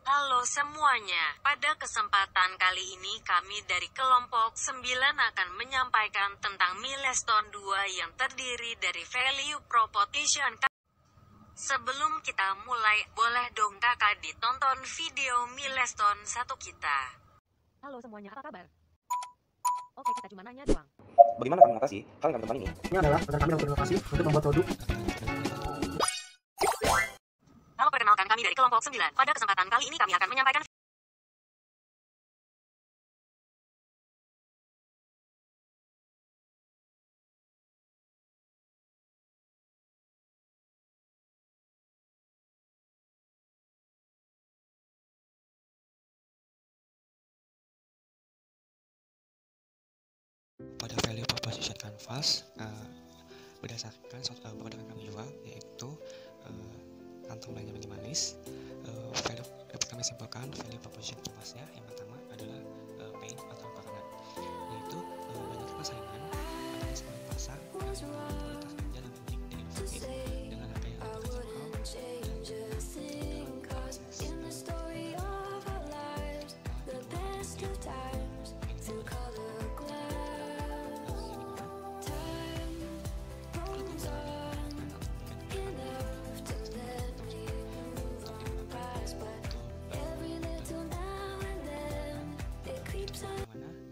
Halo semuanya, pada kesempatan kali ini kami dari kelompok 9 akan menyampaikan tentang milestone 2 yang terdiri dari value proposition. Sebelum kita mulai, boleh dong kakak ditonton video milestone 1 kita. Halo semuanya, apa kabar? Oke, kita cuma nanya doang. Bagaimana kami mengatasi hal yang kami temukan ini? Ini adalah agar kami dapat berinovasi untuk membuat produk. Halo, perkenalkan kami dari kelompok 9. Pada kesempatan kali ini kami akan menyampaikan pada value proposition canvas berdasarkan produk yang kami jual, yaitu kantong belanja minimalis. Value dapat kami simpulkan value proposition canvasnya. Yang pertama adalah pain atau karangan, yaitu banyak persaingan pada segmen pasar yang kualitas belanja dan unik dan inovatif dengan harga yang lebih terjangkau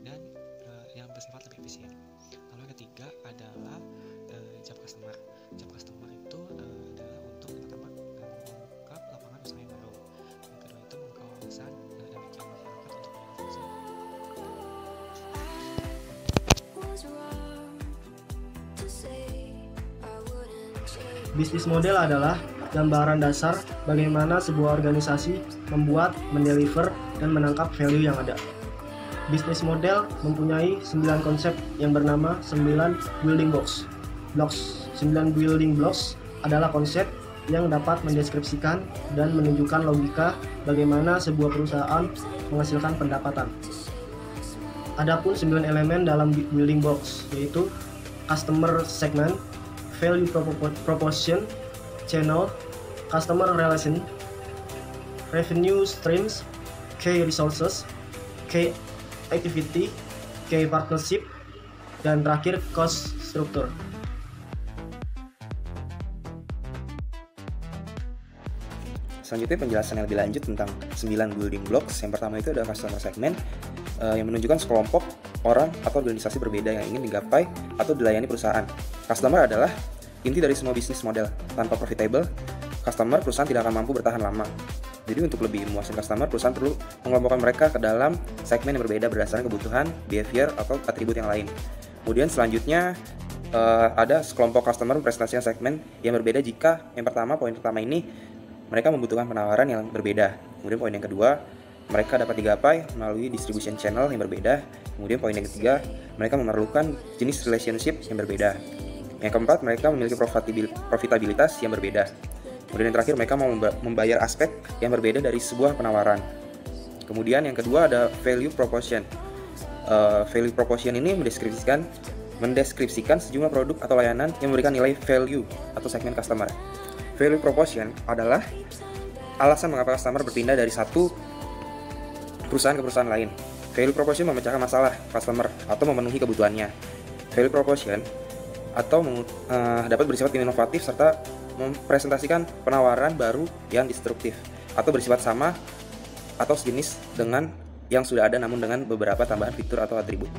dan yang bersifat lebih efisien. Lalu yang ketiga adalah job customer. Job customer itu adalah untuk pertama membuka lapangan usaha yang baru. Yang kedua itu membuka wawasan dan media masyarakat untuk berinovasi. Bisnis model adalah gambaran dasar bagaimana sebuah organisasi membuat, mendeliver, dan menangkap value yang ada. Bisnis model mempunyai 9 konsep yang bernama 9 building blocks. 9 building blocks adalah konsep yang dapat mendeskripsikan dan menunjukkan logika bagaimana sebuah perusahaan menghasilkan pendapatan. Adapun 9 elemen dalam building blocks yaitu customer segment, value proposition, channel, customer relation, revenue streams, key resources, key activity, key partnership, dan terakhir cost structure. Selanjutnya penjelasan yang lebih lanjut tentang 9 building blocks. Yang pertama itu adalah customer segment yang menunjukkan sekelompok orang atau organisasi berbeda yang ingin digapai atau dilayani perusahaan. Customer adalah inti dari semua bisnis model. Tanpa profitable customer, perusahaan tidak akan mampu bertahan lama. Jadi untuk lebih memuaskan customer, perusahaan perlu mengelompokkan mereka ke dalam segmen yang berbeda berdasarkan kebutuhan, behavior, atau atribut yang lain. Kemudian selanjutnya ada sekelompok customer mempresentasikan segmen yang berbeda jika poin pertama ini mereka membutuhkan penawaran yang berbeda. Kemudian poin yang kedua, mereka dapat digapai melalui distribution channel yang berbeda. Kemudian poin yang ketiga, mereka memerlukan jenis relationship yang berbeda. Yang keempat, mereka memiliki profitabilitas yang berbeda. Kemudian yang terakhir, mereka mau membayar aspek yang berbeda dari sebuah penawaran. Kemudian yang kedua ada value proposition. Value proposition ini mendeskripsikan sejumlah produk atau layanan yang memberikan nilai value atau segmen customer. Value proposition adalah alasan mengapa customer berpindah dari satu perusahaan ke perusahaan lain. Value proposition memecahkan masalah customer atau memenuhi kebutuhannya. Value proposition dapat bersifat inovatif serta mempresentasikan penawaran baru yang destruktif atau bersifat sama atau sejenis dengan yang sudah ada namun dengan beberapa tambahan fitur atau atribut.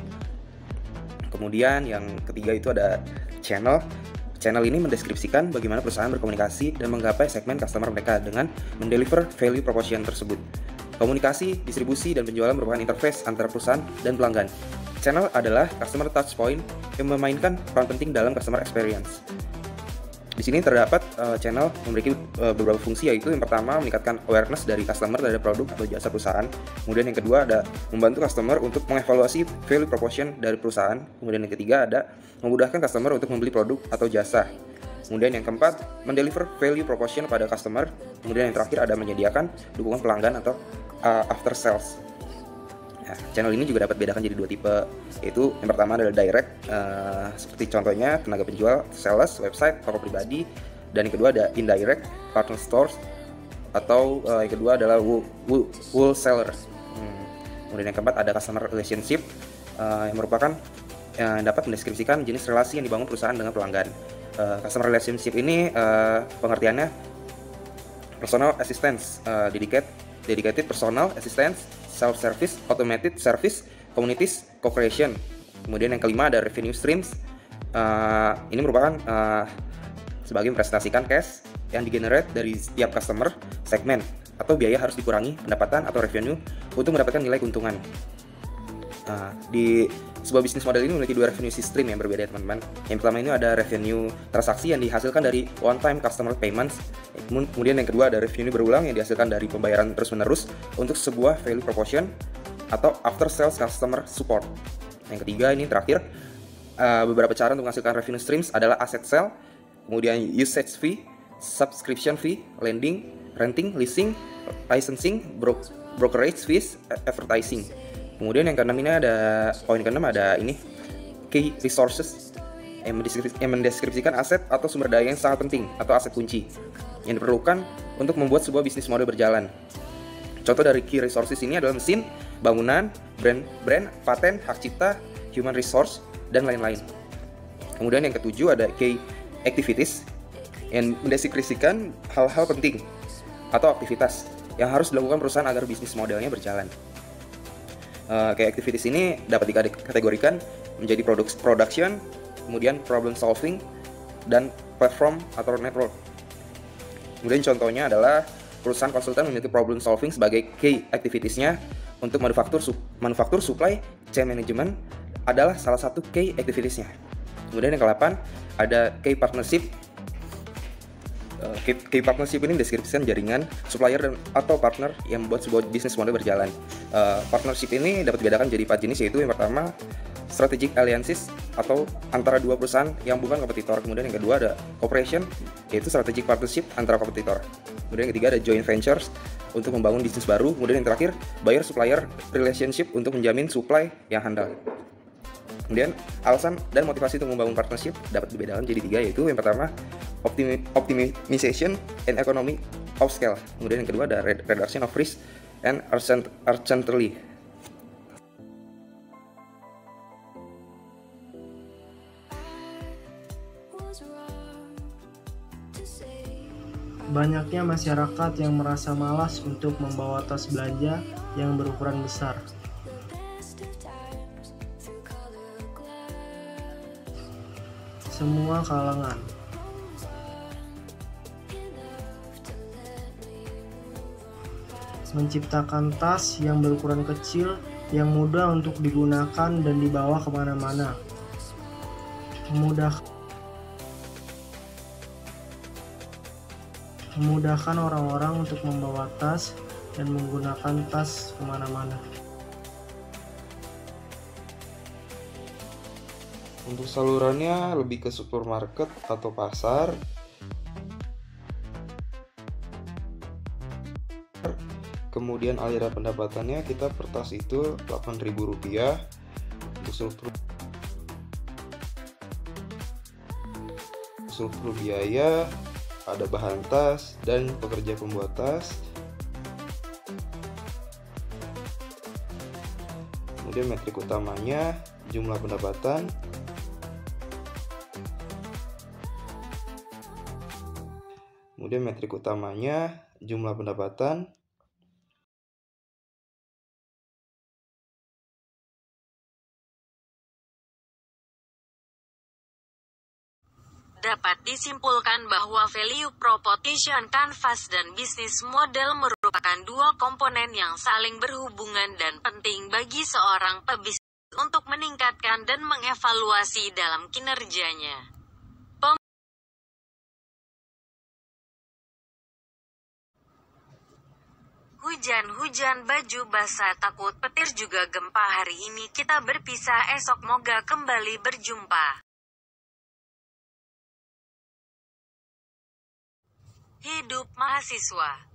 Kemudian yang ketiga itu ada channel. Channel ini mendeskripsikan bagaimana perusahaan berkomunikasi dan menggapai segmen customer mereka dengan mendeliver value proposition tersebut. Komunikasi, distribusi, dan penjualan merupakan interface antara perusahaan dan pelanggan. Channel adalah customer touch point yang memainkan peran penting dalam customer experience. Di sini terdapat channel memiliki beberapa fungsi, yaitu yang pertama meningkatkan awareness dari customer terhadap produk atau jasa perusahaan. Kemudian yang kedua ada membantu customer untuk mengevaluasi value proposition dari perusahaan. Kemudian yang ketiga ada memudahkan customer untuk membeli produk atau jasa. Kemudian yang keempat, mendeliver value proposition pada customer. Kemudian yang terakhir ada menyediakan dukungan pelanggan atau after sales. Nah, channel ini juga dapat bedakan jadi dua tipe, yaitu yang pertama adalah direct, seperti contohnya tenaga penjual, sales, website, toko pribadi, dan yang kedua ada indirect, partner stores, atau yang kedua adalah wholesaler. Kemudian yang keempat ada customer relationship, yang merupakan yang dapat mendeskripsikan jenis relasi yang dibangun perusahaan dengan pelanggan. Customer relationship ini pengertiannya personal assistance, dedicated personal assistance, self-service, automated service, communities, co-creation. Kemudian yang kelima ada revenue streams. Ini merupakan sebagai mempresentasikan cash yang digenerate dari setiap customer segmen, atau biaya harus dikurangi pendapatan atau revenue untuk mendapatkan nilai keuntungan. Di sebuah bisnis model ini memiliki dua revenue stream yang berbeda, teman-teman. Yang pertama ini ada revenue transaksi yang dihasilkan dari one time customer payments. Kemudian yang kedua ada revenue berulang yang dihasilkan dari pembayaran terus-menerus untuk sebuah value proposition atau after sales customer support. Yang ketiga ini terakhir, beberapa cara untuk menghasilkan revenue streams adalah asset sale, kemudian usage fee, subscription fee, lending, renting, leasing, licensing, brokerage fees, advertising. Kemudian yang keenam ini ada poin keenam ada ini key resources yang mendeskripsikan aset atau sumber daya yang sangat penting atau aset kunci yang diperlukan untuk membuat sebuah bisnis model berjalan. Contoh dari key resources ini adalah mesin, bangunan, brand, paten, hak cipta, human resource, dan lain-lain. Kemudian yang ketujuh ada key activities yang mendeskripsikan hal-hal penting atau aktivitas yang harus dilakukan perusahaan agar bisnis modelnya berjalan. Kayak activities ini dapat dikategorikan menjadi production, kemudian problem solving, dan platform atau network. Kemudian contohnya adalah perusahaan konsultan memiliki problem solving sebagai key activities-nya untuk manufaktur supply chain management adalah salah satu key activities-nya. Kemudian yang ke-8 ada key partnership. Key partnership ini mendeskripsikan jaringan supplier atau partner yang membuat sebuah bisnis model berjalan. Partnership ini dapat dibedakan jadi 4 jenis, yaitu yang pertama strategic alliances atau antara dua perusahaan yang bukan kompetitor. Kemudian yang kedua ada cooperation, yaitu strategic partnership antara kompetitor. Kemudian yang ketiga ada joint ventures untuk membangun bisnis baru. Kemudian yang terakhir buyer supplier relationship untuk menjamin supply yang handal. Kemudian alasan dan motivasi untuk membangun partnership dapat dibedakan jadi 3, yaitu yang pertama optimization and economy of scale. Kemudian yang kedua ada reduction of risk and uncertainty. Banyaknya masyarakat yang merasa malas untuk membawa tas belanja yang berukuran besar. Semua kalangan. Menciptakan tas yang berukuran kecil yang mudah untuk digunakan dan dibawa kemana-mana. Memudahkan orang-orang untuk membawa tas dan menggunakan tas kemana-mana. Untuk salurannya lebih ke supermarket atau pasar. Kemudian aliran pendapatannya kita per tas itu Rp8.000. Untuk struktur biaya ada bahan tas dan pekerja pembuat tas. Kemudian metrik utamanya jumlah pendapatan. Kemudian metrik utamanya jumlah pendapatan. Dapat disimpulkan bahwa value proposition canvas dan bisnis model merupakan dua komponen yang saling berhubungan dan penting bagi seorang pebisnis untuk meningkatkan dan mengevaluasi dalam kinerjanya. Hujan-hujan baju basah takut petir juga gempa. Hari ini kita berpisah, esok moga kembali berjumpa. Hidup mahasiswa.